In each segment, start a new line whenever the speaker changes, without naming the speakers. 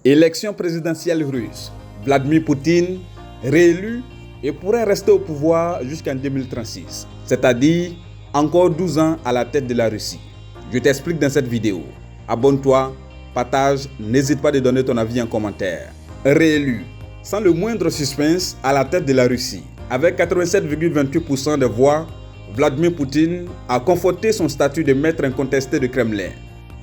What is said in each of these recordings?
Élection présidentielle russe. Vladimir Poutine réélu et pourrait rester au pouvoir jusqu'en 2036, c'est-à-dire encore 12 ans à la tête de la Russie. Je t'explique dans cette vidéo. Abonne-toi, partage, n'hésite pas à donner ton avis en commentaire. Réélu, sans le moindre suspense, à la tête de la Russie. Avec 87,28% des voix, Vladimir Poutine a conforté son statut de maître incontesté du Kremlin.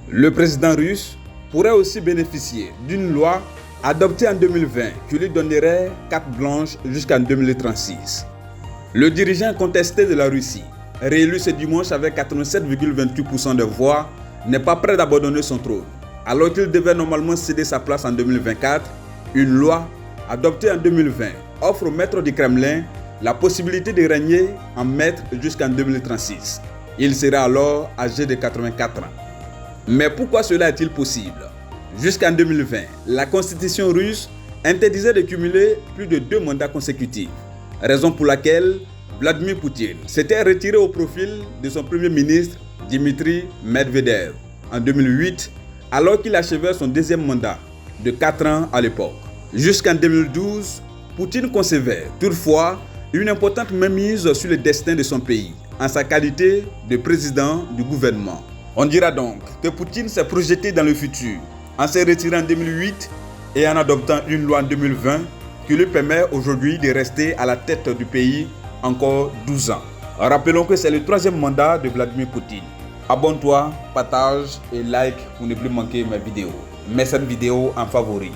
Le président russe pourrait aussi bénéficier d'une loi adoptée en 2020 qui lui donnerait carte blanche jusqu'en 2036. Le dirigeant contesté de la Russie, réélu ce dimanche avec 87,28% de voix, n'est pas prêt d'abandonner son trône. Alors qu'il devait normalement céder sa place en 2024, une loi adoptée en 2020 offre au maître du Kremlin la possibilité de régner en maître jusqu'en 2036. Il sera alors âgé de 84 ans. Mais pourquoi cela est-il possible? Jusqu'en 2020, la constitution russe interdisait de cumuler plus de 2 mandats consécutifs. Raison pour laquelle Vladimir Poutine s'était retiré au profil de son premier ministre Dmitry Medvedev en 2008, alors qu'il achevait son deuxième mandat de 4 ans à l'époque. Jusqu'en 2012, Poutine concevait toutefois une importante mainmise sur le destin de son pays en sa qualité de président du gouvernement. On dira donc que Poutine s'est projeté dans le futur en se retirant en 2008 et en adoptant une loi en 2020 qui lui permet aujourd'hui de rester à la tête du pays encore 12 ans. Rappelons que c'est le 3e mandat de Vladimir Poutine. Abonne-toi, partage et like pour ne plus manquer mes vidéos. Mets cette vidéo en favori.